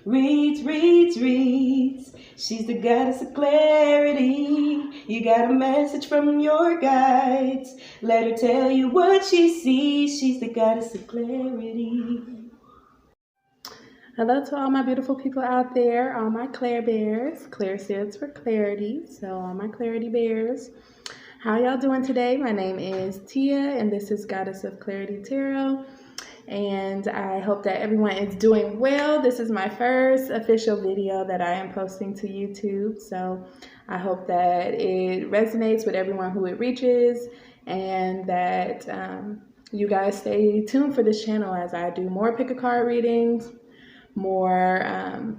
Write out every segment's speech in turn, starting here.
reads. She's the goddess of clarity. You got a message from your guides. Let her tell you what she sees. She's the goddess of clarity. Hello to all my beautiful people out there, all my Claire bears. Claire stands for clarity, so all my clarity bears. How y'all doing today? My name is Tia, and this is Goddess of Clarity Tarot. And I hope that everyone is doing well. This is my first official video that I am posting to YouTube, so I hope that it resonates with everyone who it reaches, and that you guys stay tuned for this channel as I do more pick a card readings, more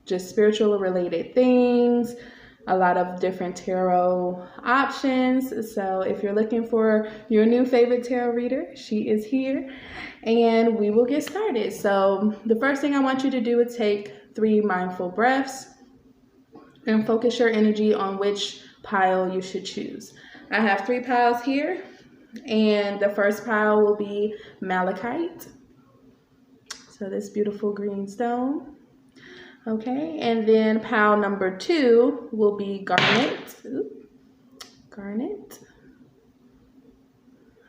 just spiritual related things, a lot of different tarot options. So if you're looking for your new favorite tarot reader, she is here, and we will get started. So the first thing I want you to do is take 3 mindful breaths and focus your energy on which pile you should choose. I have 3 piles here, and the first pile will be Malachite. So this beautiful green stone. Okay, and then pile number 2 will be Garnet. Garnet.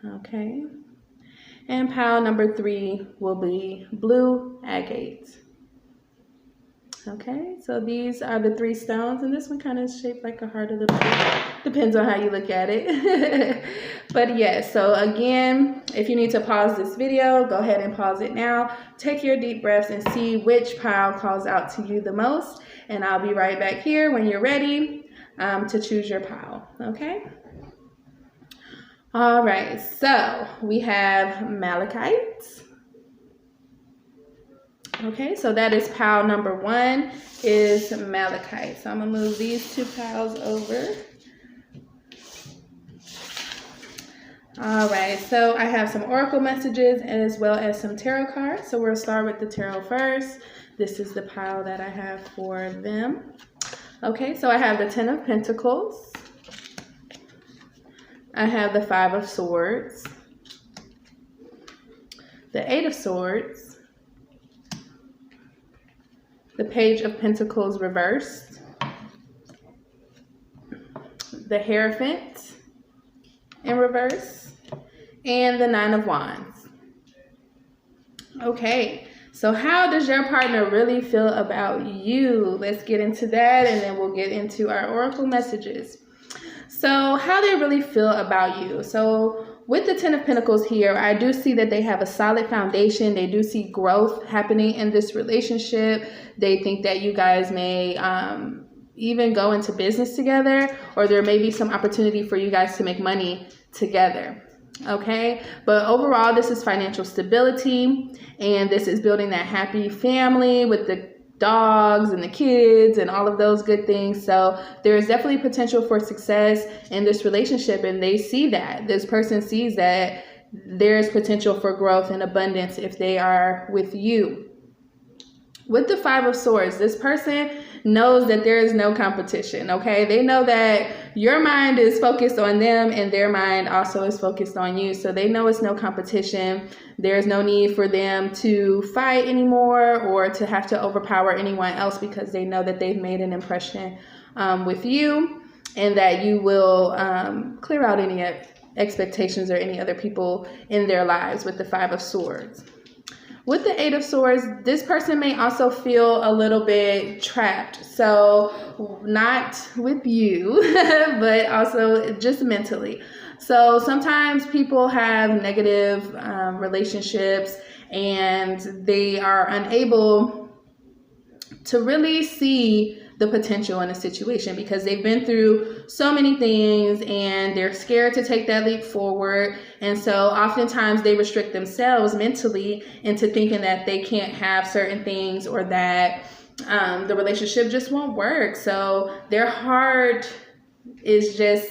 Okay. And pile number 3 will be blue agate. Okay, so these are the 3 stones, and this one kind of is shaped like a heart a little bit. Depends on how you look at it. But yes, so again, if you need to pause this video, go ahead and pause it now. Take your deep breaths and see which pile calls out to you the most. And I'll be right back here when you're ready to choose your pile, okay? All right, so we have Malachite. Okay, so that is pile number 1 is Malachite. So I'm gonna move these 2 piles over. All right, so I have some oracle messages as well as some tarot cards. So we'll start with the tarot first. This is the pile that I have for them. Okay, so I have the 10 of Pentacles. I have the 5 of Swords. The 8 of Swords. The Page of Pentacles reversed. The Hierophant in reverse. And the 9 of Wands. Okay, so how does your partner really feel about you? Let's get into that, and then we'll get into our oracle messages. So how they really feel about you. So with the 10 of Pentacles here, I do see that they have a solid foundation. They do see growth happening in this relationship. They think that you guys may even go into business together, or there may be some opportunity for you guys to make money together. Okay, but overall, this is financial stability, and this is building that happy family with the dogs and the kids and all of those good things. So there is definitely potential for success in this relationship, and they see that. This person sees that there's potential for growth and abundance if they are with you. With the 5 of Swords, this person knows that there is no competition, okay? They know that your mind is focused on them, and their mind also is focused on you. So they know it's no competition. There's no need for them to fight anymore or to have to overpower anyone else, because they know that they've made an impression with you, and that you will clear out any expectations or any other people in their lives with the 5 of Swords. With the 8 of Swords, this person may also feel a little bit trapped. So not with you, but also just mentally. So sometimes people have negative relationships, and they are unable to really see the potential in a situation because they've been through so many things, and they're scared to take that leap forward. And so oftentimes they restrict themselves mentally into thinking that they can't have certain things, or that the relationship just won't work. So their heart is just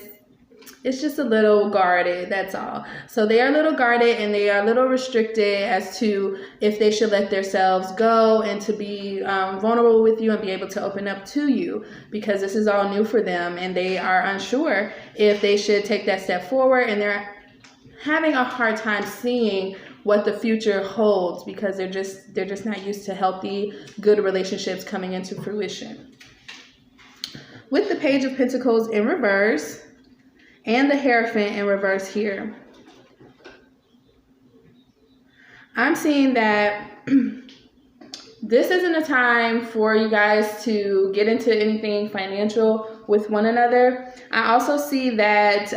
a little guarded, that's all. So they are a little guarded, and they are a little restricted as to if they should let themselves go and to be vulnerable with you and be able to open up to you, because this is all new for them, and they are unsure if they should take that step forward, and they're having a hard time seeing what the future holds, because they're just not used to healthy, good relationships coming into fruition. With the Page of Pentacles in reverse and the Hierophant in reverse here, I'm seeing that this isn't a time for you guys to get into anything financial with one another. I also see that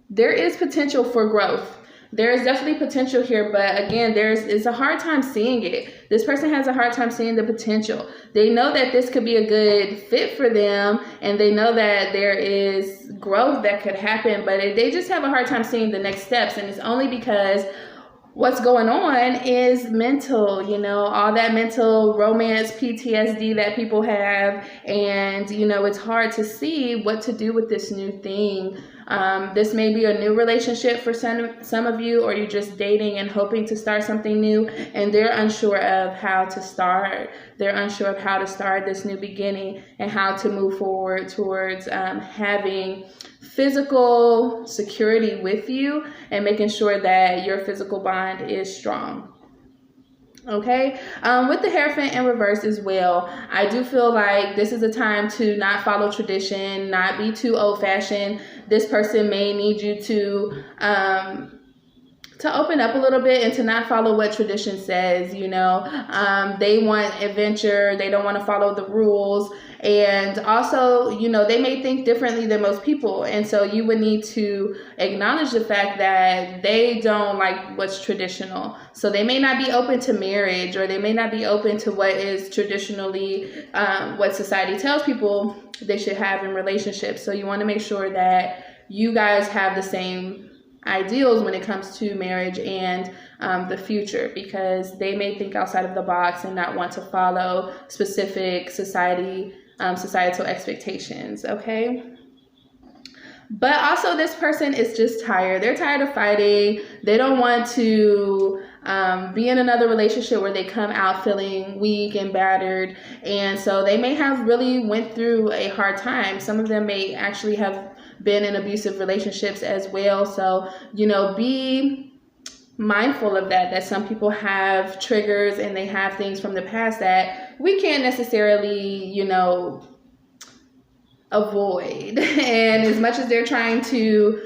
there is potential for growth. There is definitely potential here, but again, it's a hard time seeing it. This person has a hard time seeing the potential. They know that this could be a good fit for them, and they know that there is growth that could happen, but they just have a hard time seeing the next steps, and it's only because what's going on is mental, all that mental romance PTSD that people have. And, it's hard to see what to do with this new thing. This may be a new relationship for some of you, or you're just dating and hoping to start something new, and they're unsure of how to start. They're unsure of how to start this new beginning and how to move forward towards having physical security with you and making sure that your physical bond is strong. Okay, with the Hierophant in reverse as well, I do feel like this is a time to not follow tradition, not be too old-fashioned. This person may need you to open up a little bit and to not follow what tradition says. They want adventure. They don't want to follow the rules. And also, they may think differently than most people. And so you would need to acknowledge the fact that they don't like what's traditional. So they may not be open to marriage, or they may not be open to what is traditionally what society tells people they should have in relationships. So you want to make sure that you guys have the same ideals when it comes to marriage and the future, because they may think outside of the box and not want to follow specific societal expectations. Okay. But also, this person is just tired. They're tired of fighting. They don't want to be in another relationship where they come out feeling weak and battered. And so they may have really went through a hard time. Some of them may actually have been in abusive relationships as well. So, be mindful of that some people have triggers and they have things from the past that we can't necessarily, avoid. And as much as they're trying to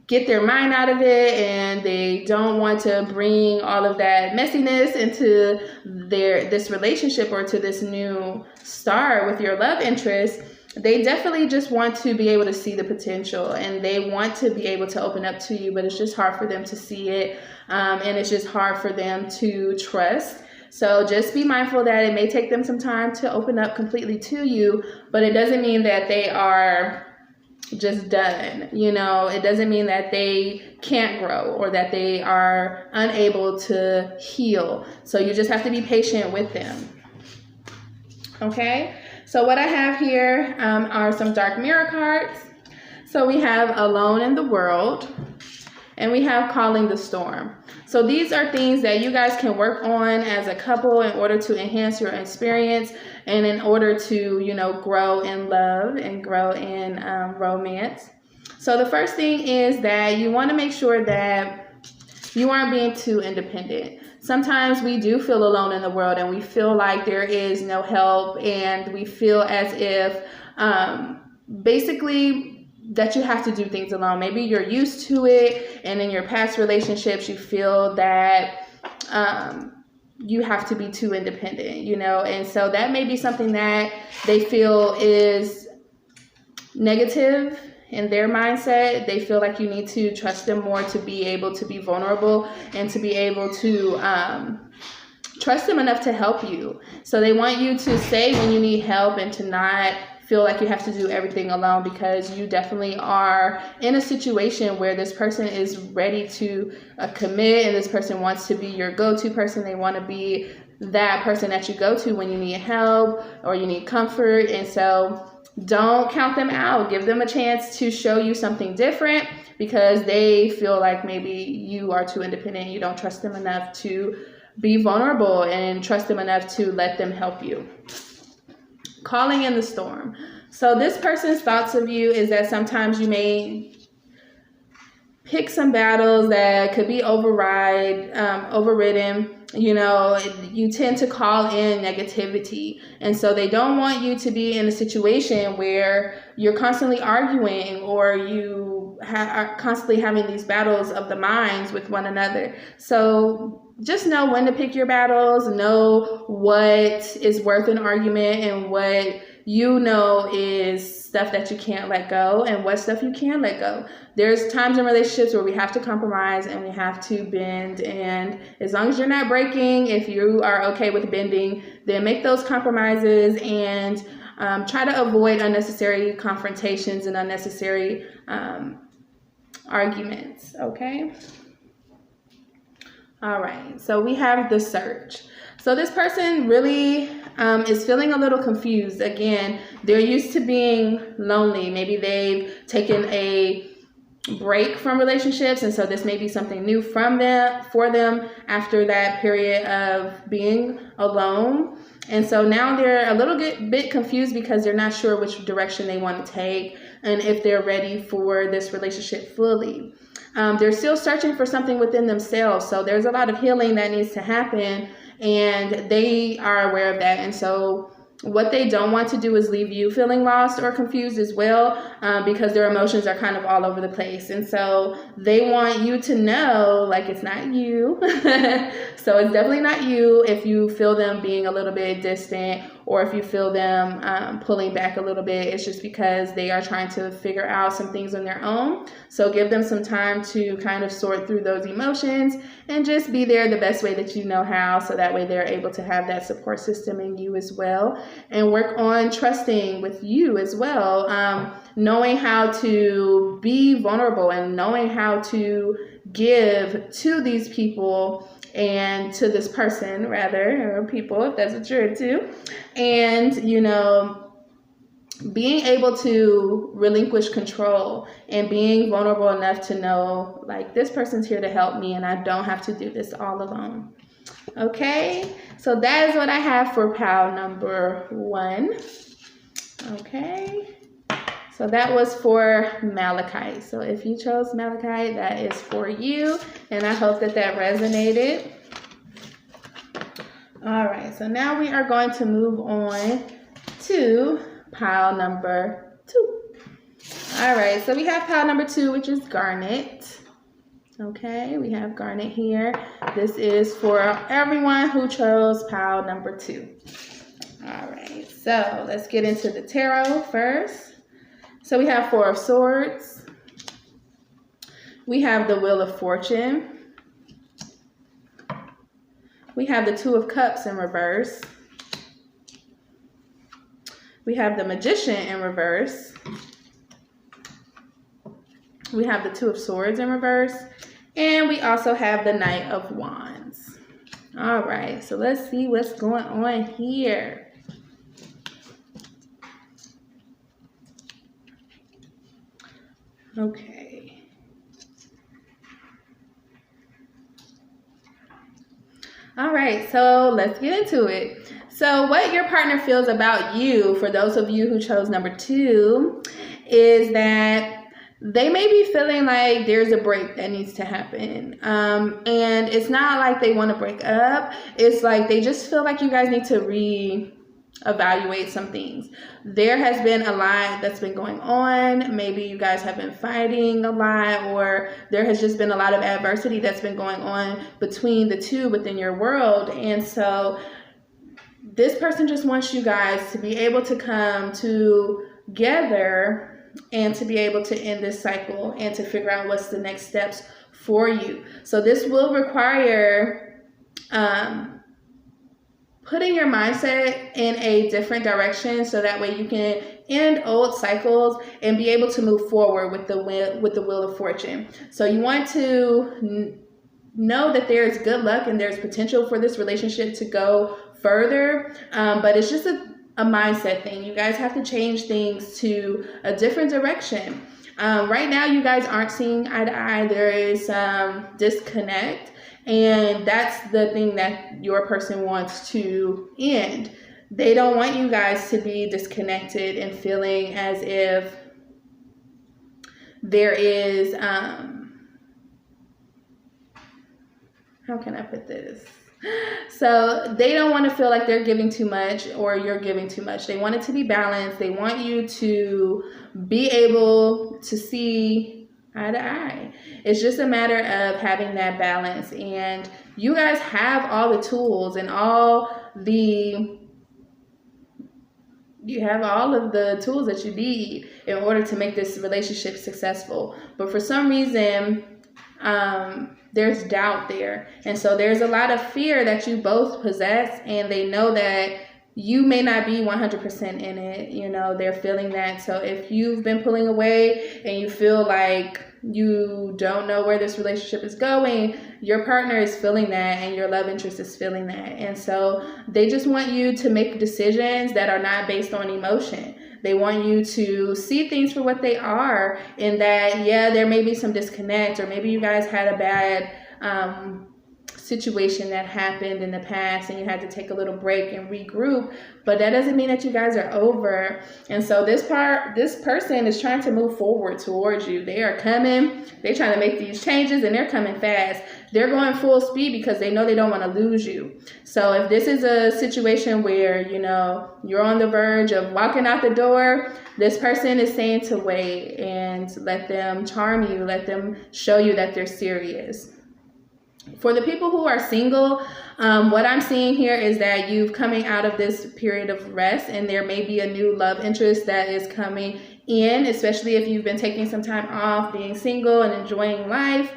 get their mind out of it, and they don't want to bring all of that messiness into this relationship or to this new start with your love interest, they definitely just want to be able to see the potential, and they want to be able to open up to you, but it's just hard for them to see it. And it's just hard for them to trust. So just be mindful that it may take them some time to open up completely to you, but it doesn't mean that they are just done. It doesn't mean that they can't grow or that they are unable to heal. So you just have to be patient with them. Okay. So what I have here are some dark mirror cards. So we have Alone in the World, and we have Calling the Storm. So these are things that you guys can work on as a couple in order to enhance your experience and in order to, grow in love and grow in romance. So the first thing is that you want to make sure that you aren't being too independent. Sometimes we do feel alone in the world, and we feel like there is no help, and we feel as if basically that you have to do things alone. Maybe you're used to it, and in your past relationships you feel that you have to be too independent, and so that may be something that they feel is negative in their mindset. They feel like you need to trust them more to be able to be vulnerable and to be able to trust them enough to help you. So they want you to say when you need help and to not feel like you have to do everything alone, because you definitely are in a situation where this person is ready to commit, and this person wants to be your go-to person. They want to be that person that you go to when you need help or you need comfort. And so don't count them out. Give them a chance to show you something different, because they feel like maybe you are too independent. You don't trust them enough to be vulnerable and trust them enough to let them help you. Calling in the storm. So this person's thoughts of you is that sometimes you may pick some battles that could be overridden. You know, you tend to call in negativity. And so they don't want you to be in a situation where you're constantly arguing or you are constantly having these battles of the minds with one another. So just know when to pick your battles, know what is worth an argument and what you know is stuff that you can't let go and what stuff you can let go. There's times in relationships where we have to compromise and we have to bend, and as long as you're not breaking, if you are okay with bending, then make those compromises and try to avoid unnecessary confrontations and unnecessary arguments, okay? All right, so we have the search. So this person really is feeling a little confused. Again, they're used to being lonely. Maybe they've taken a break from relationships, and so this may be something new for them after that period of being alone. And so now they're a little bit confused because they're not sure which direction they want to take and if they're ready for this relationship fully. They're still searching for something within themselves. So there's a lot of healing that needs to happen, and they are aware of that. And so what they don't want to do is leave you feeling lost or confused as well, because their emotions are kind of all over the place. And so they want you to know, like, it's not you. So it's definitely not you if you feel them being a little bit distant or if you feel them pulling back a little bit. It's just because they are trying to figure out some things on their own. So give them some time to kind of sort through those emotions and just be there the best way that you know how, so that way they're able to have that support system in you as well, and work on trusting with you as well, knowing how to be vulnerable and knowing how to give to these people and to this person, rather, or people, if that's what you're into. And, you know, being able to relinquish control and being vulnerable enough to know, like, this person's here to help me and I don't have to do this all alone. Okay, so that is what I have for pile number 1. Okay, so that was for Malachite. So if you chose Malachite, that is for you, and I hope that that resonated. All right, so now we are going to move on to pile number 2. All right, so we have pile number 2, which is Garnet. Okay, we have Garnet here. This is for everyone who chose pile number 2. All right, so let's get into the tarot first. So we have 4 of Swords. We have the Wheel of Fortune. We have the 2 of Cups in reverse. We have the Magician in reverse. We have the 2 of Swords in reverse. And we also have the Knight of Wands. All right, so let's see what's going on here. Okay. All right, so let's get into it. So what your partner feels about you, for those of you who chose number 2, is that they may be feeling like there's a break that needs to happen. And it's not like they want to break up. It's like they just feel like you guys need to reevaluate some things. There has been a lot that's been going on. Maybe you guys have been fighting a lot, or there has just been a lot of adversity that's been going on between the two within your world. And so this person just wants you guys to be able to come together and to be able to end this cycle and to figure out what's the next steps for you. So this will require putting your mindset in a different direction, so that way you can end old cycles and be able to move forward with the Wheel of Fortune. So you want to know that there's good luck and there's potential for this relationship to go further, but it's just a mindset thing. You guys have to change things to a different direction. Right now, you guys aren't seeing eye to eye. There is disconnect, and that's the thing that your person wants to end. They don't want you guys to be disconnected and feeling as if there is how can I put this? So they don't want to feel like they're giving too much or you're giving too much. They want it to be balanced. They want you to be able to see eye to eye. It's just a matter of having that balance. And you guys have all the tools and you have all of the tools that you need in order to make this relationship successful. But for some reason, there's doubt there. And so there's a lot of fear that you both possess, and they know that you may not be 100% in it. You know, they're feeling that. So if you've been pulling away and you feel like you don't know where this relationship is going, your partner is feeling that and your love interest is feeling that. And so they just want you to make decisions that are not based on emotion. They want you to see things for what they are, and that, yeah, there may be some disconnect, or maybe you guys had a bad situation that happened in the past and you had to take a little break and regroup, but that doesn't mean that you guys are over. And so this person is trying to move forward towards you. They are coming, they're trying to make these changes, and they're coming fast. They're going full speed because they know they don't want to lose you. So if this is a situation where, you know, you're on the verge of walking out the door, this person is saying to wait and let them charm you, let them show you that they're serious. For the people who are single, what I'm seeing here is that you've coming out of this period of rest, and there may be a new love interest that is coming in, especially if you've been taking some time off, being single and enjoying life.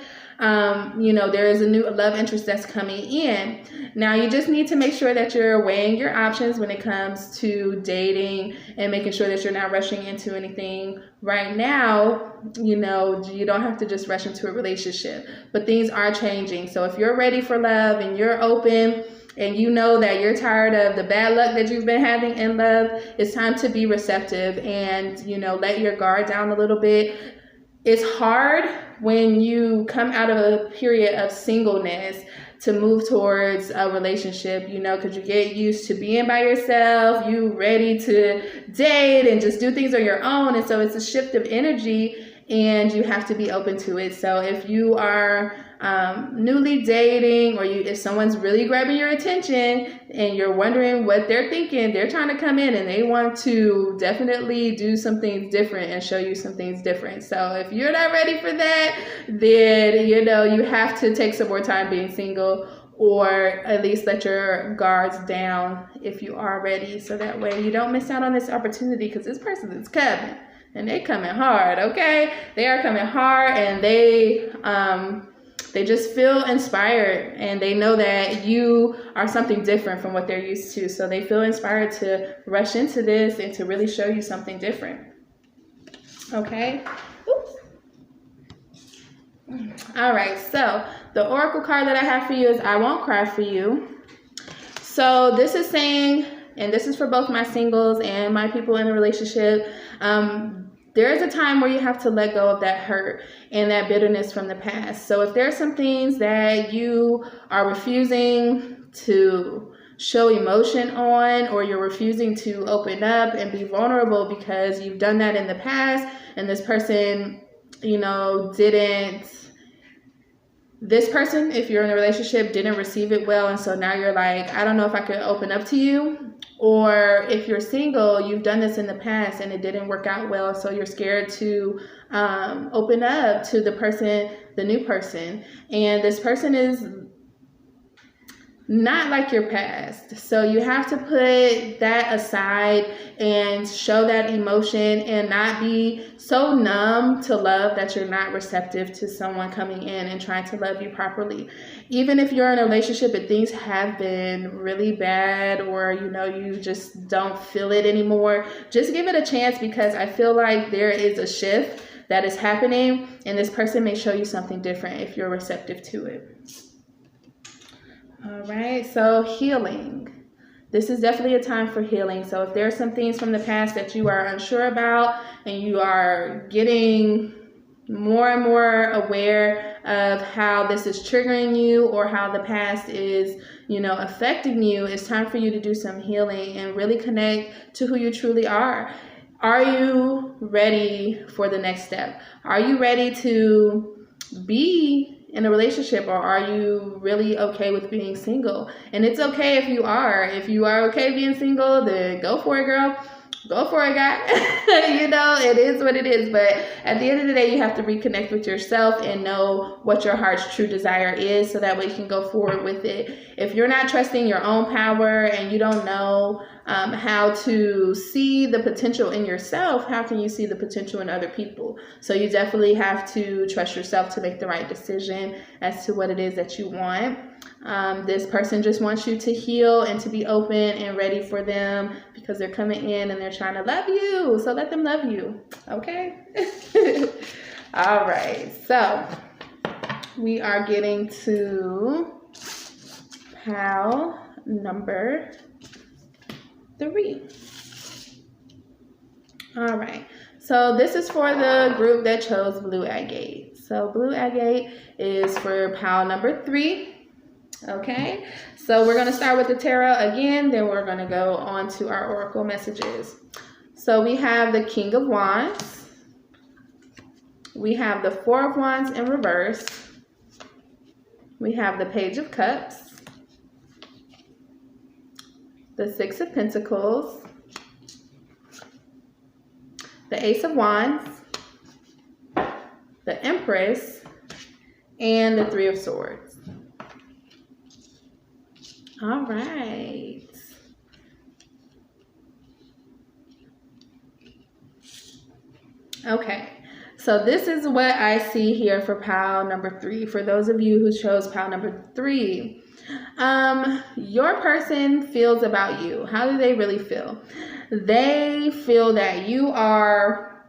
You know, there is a new love interest that's coming in. Now, you just need to make sure that you're weighing your options when it comes to dating and making sure that you're not rushing into anything right now. You know, you don't have to just rush into a relationship, but things are changing. So if you're ready for love and you're open and you know that you're tired of the bad luck that you've been having in love, it's time to be receptive and, you know, let your guard down a little bit. It's hard when you come out of a period of singleness to move towards a relationship, you know, because you get used to being by yourself, you ready to date and just do things on your own. And so it's a shift of energy, and you have to be open to it. So if you are newly dating, or if someone's really grabbing your attention and you're wondering what they're thinking, they're trying to come in and they want to definitely do some things different and show you some things different. So if you're not ready for that, then, you know, you have to take some more time being single, or at least let your guards down if you are ready, so that way you don't miss out on this opportunity, because this person is coming. And they coming hard, okay? They are coming hard, and they just feel inspired, and they know that you are something different from what they're used to. So they feel inspired to rush into this and to really show you something different. Okay? Oops. All right, so the oracle card that I have for you is I Won't Cry For You. So this is saying, and this is for both my singles and my people in a relationship, there is a time where you have to let go of that hurt and that bitterness from the past. So if there are some things that you are refusing to show emotion on, or you're refusing to open up and be vulnerable because you've done that in the past, and this person, you know, this person, if you're in a relationship, didn't receive it well, and so now you're like, I don't know if I could open up to you. Or if you're single, you've done this in the past and it didn't work out well, so you're scared to open up to the new person. And this person is not like your past. So you have to put that aside and show that emotion, and not be so numb to love that you're not receptive to someone coming in and trying to love you properly. Even if you're in a relationship and things have been really bad, or, you know, you just don't feel it anymore, just give it a chance, because I feel like there is a shift that is happening, and this person may show you something different if you're receptive to it. All right, so healing. This is definitely a time for healing. So if there are some things from the past that you are unsure about, and you are getting more and more aware of how this is triggering you, or how the past is, you know, affecting you, it's time for you to do some healing and really connect to who you truly are. Are you ready for the next step? Are you ready to be in a relationship, or are you really okay with being single? And it's okay if you are. If you are okay being single, then go for it, girl. Go for it, guy. It is what it is. But at the end of the day, you have to reconnect with yourself and know what your heart's true desire is, so that way you can go forward with it. If you're not trusting your own power and you don't know how to see the potential in yourself, how can you see the potential in other people? So you definitely have to trust yourself to make the right decision as to what it is that you want. This person just wants you to heal and to be open and ready for them, because they're coming in and they're trying to love you. So let them love you. Okay? All right. So we are getting to pile number 3. All right. So this is for the group that chose blue agate. So blue agate is for pile number 3. Okay, so we're going to start with the tarot again, then we're going to go on to our oracle messages. So we have the King of Wands. We have the Four of Wands in reverse. We have the Page of Cups. The Six of Pentacles. The Ace of Wands. The Empress. And the Three of Swords. All right. Okay. So this is what I see here for pile number 3. For those of you who chose pile number 3, your person feels about you. How do they really feel? They feel that you are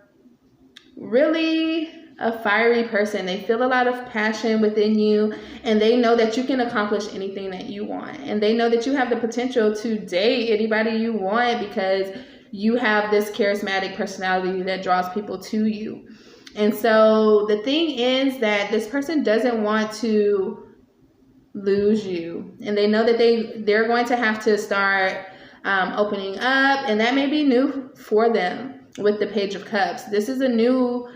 really a fiery person. They feel a lot of passion within you, and they know that you can accomplish anything that you want. And they know that you have the potential to date anybody you want, because you have this charismatic personality that draws people to you. And so the thing is that this person doesn't want to lose you, and they know that they're going to have to start opening up, and that may be new for them with the Page of Cups. This is new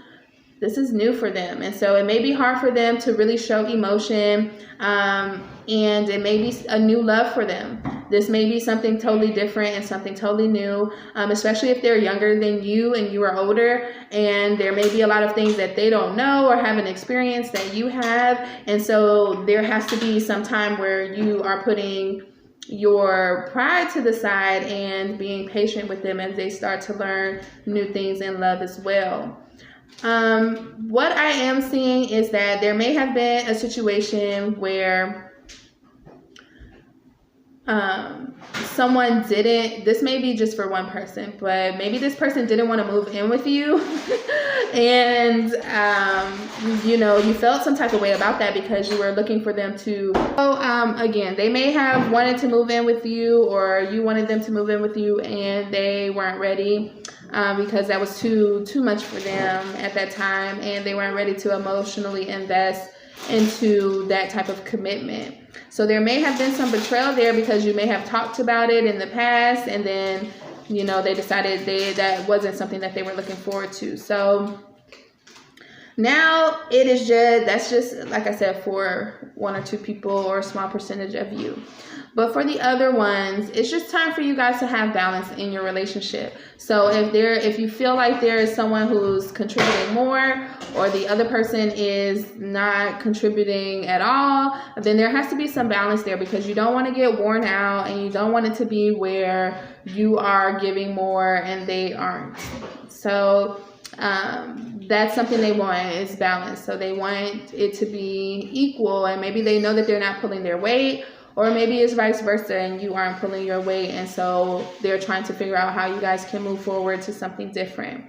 for them, and so it may be hard for them to really show emotion, and it may be a new love for them. This may be something totally different and something totally new, especially if they're younger than you and you are older, and there may be a lot of things that they don't know or haven't experienced that you have. And so there has to be some time where you are putting your pride to the side and being patient with them as they start to learn new things in love as well. What I am seeing is that there may have been a situation where someone didn't, this may be just for one person, but maybe this person didn't want to move in with you and you felt some type of way about that because you were looking for them to again, they may have wanted to move in with you, or you wanted them to move in with you and they weren't ready because that was too much for them at that time, and they weren't ready to emotionally invest into that type of commitment. So there may have been some betrayal there because you may have talked about it in the past, and then they decided that wasn't something that they were looking forward to. So now that's just like I said, for one or two people or a small percentage of you. But for the other ones, it's just time for you guys to have balance in your relationship. So if you feel like there is someone who's contributing more, or the other person is not contributing at all, then there has to be some balance there, because you don't want to get worn out, and you don't want it to be where you are giving more and they aren't. So that's something they want, is balance. So they want it to be equal, and maybe they know that they're not pulling their weight, or maybe it's vice versa and you aren't pulling your weight, and so they're trying to figure out how you guys can move forward to something different.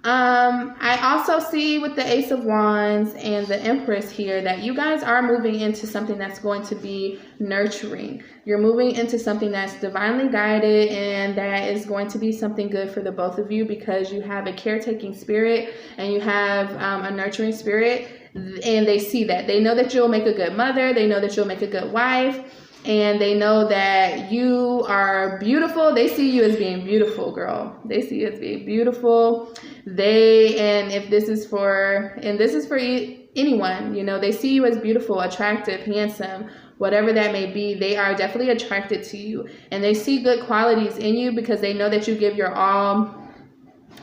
I also see with the Ace of Wands and the Empress here that you guys are moving into something that's going to be nurturing. You're moving into something that's divinely guided, and that is going to be something good for the both of you, because you have a caretaking spirit and you have a nurturing spirit, and they see that. They know that you'll make a good mother. They know that you'll make a good wife. And they know that you are beautiful. They see you as being beautiful, girl. They see you as being beautiful. And this is for anyone, you know, they see you as beautiful, attractive, handsome, whatever that may be. They are definitely attracted to you, and they see good qualities in you because they know that you give your all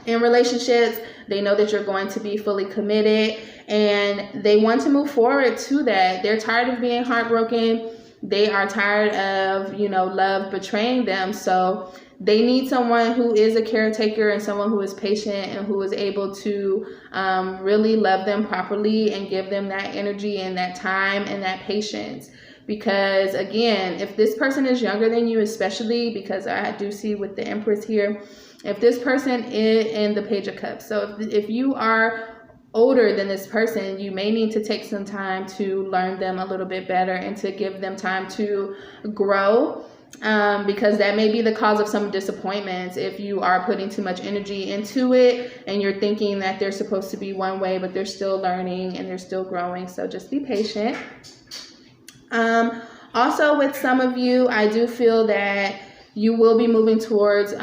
in relationships. They know that you're going to be fully committed, and they want to move forward to that. They're tired of being heartbroken. They are tired of, you know, love betraying them. So they need someone who is a caretaker and someone who is patient and who is able to really love them properly and give them that energy and that time and that patience. Because again, if this person is younger than you, especially because I do see with the Empress here, if this person is in the Page of Cups, so if you are older than this person, you may need to take some time to learn them a little bit better and to give them time to grow, because that may be the cause of some disappointments if you are putting too much energy into it and you're thinking that they're supposed to be one way, but they're still learning and they're still growing. So just be patient. Also, with some of you, I do feel that you will be moving towards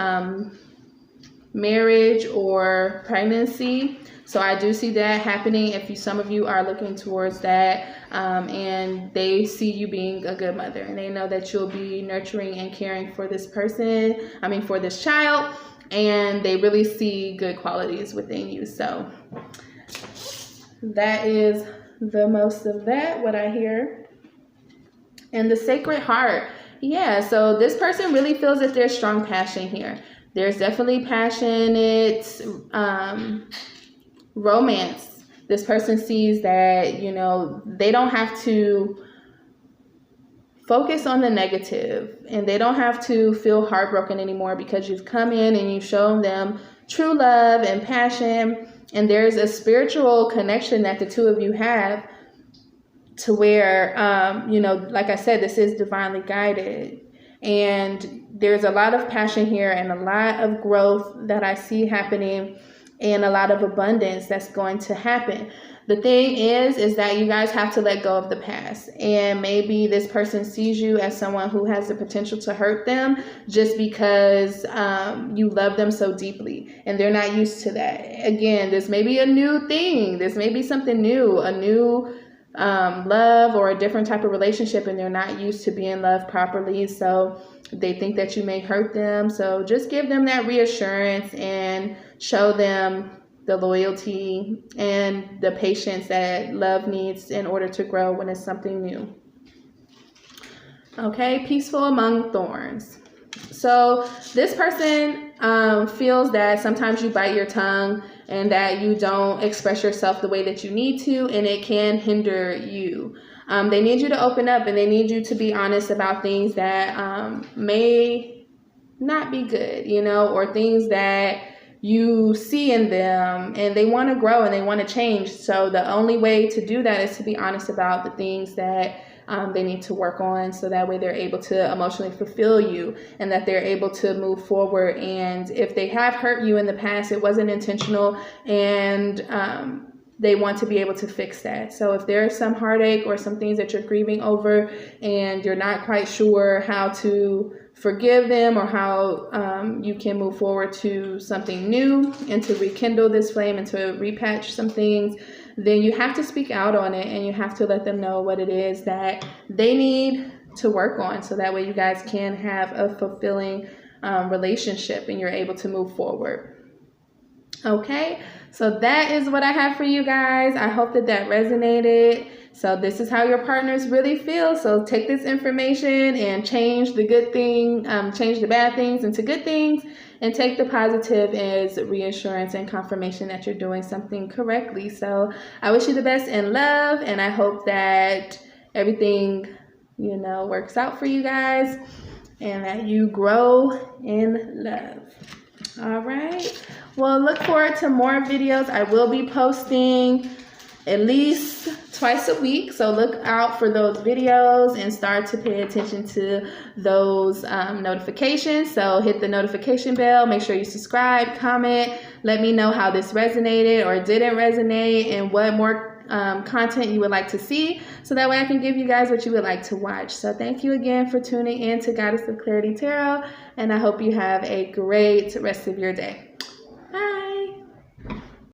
marriage or pregnancy. So I do see that happening if some of you are looking towards that, and they see you being a good mother, and they know that you'll be nurturing and caring for this person, for this child, and they really see good qualities within you. So that is the most of that, what I hear. And the Sacred Heart. Yeah, so this person really feels that there's strong passion here. There's definitely passionate romance. This person sees that, you know, they don't have to focus on the negative, and they don't have to feel heartbroken anymore because you've come in and you've shown them true love and passion, and there's a spiritual connection that the two of you have to where, you know, like I said, this is divinely guided. And there's a lot of passion here and a lot of growth that I see happening and a lot of abundance that's going to happen. The thing is that you guys have to let go of the past. And maybe this person sees you as someone who has the potential to hurt them just because you love them so deeply. And they're not used to that. Again, this may be a new thing. This may be something new, a new love or a different type of relationship, and they're not used to being loved properly, so they think that you may hurt them. So just give them that reassurance and show them the loyalty and the patience that love needs in order to grow when it's something new. Okay, peaceful among thorns. So this person feels that sometimes you bite your tongue and that you don't express yourself the way that you need to, and it can hinder you. They need you to open up, and they need you to be honest about things that may not be good, you know, or things that you see in them, and they want to grow and they want to change. So the only way to do that is to be honest about the things that they need to work on, so that way they're able to emotionally fulfill you and that they're able to move forward. And if they have hurt you in the past, it wasn't intentional, and they want to be able to fix that. So if there's some heartache or some things that you're grieving over and you're not quite sure how to forgive them or how you can move forward to something new and to rekindle this flame and to repatch some things, then you have to speak out on it, and you have to let them know what it is that they need to work on, so that way you guys can have a fulfilling relationship and you're able to move forward. Okay, so that is what I have for you guys. I hope that resonated. So this is how your partners really feel. So take this information and change the good thing, change the bad things into good things, and take the positive as reassurance and confirmation that you're doing something correctly. So I wish you the best in love, and I hope that everything, you know, works out for you guys and that you grow in love. All right. Well, look forward to more videos. I will be posting at least twice a week, so look out for those videos and start to pay attention to those notifications. So hit the notification bell, make sure you subscribe, comment, let me know how this resonated or didn't resonate, and what more content you would like to see, so that way I can give you guys what you would like to watch. So thank you again for tuning in to Goddess of Clarity Tarot, and I hope you have a great rest of your day.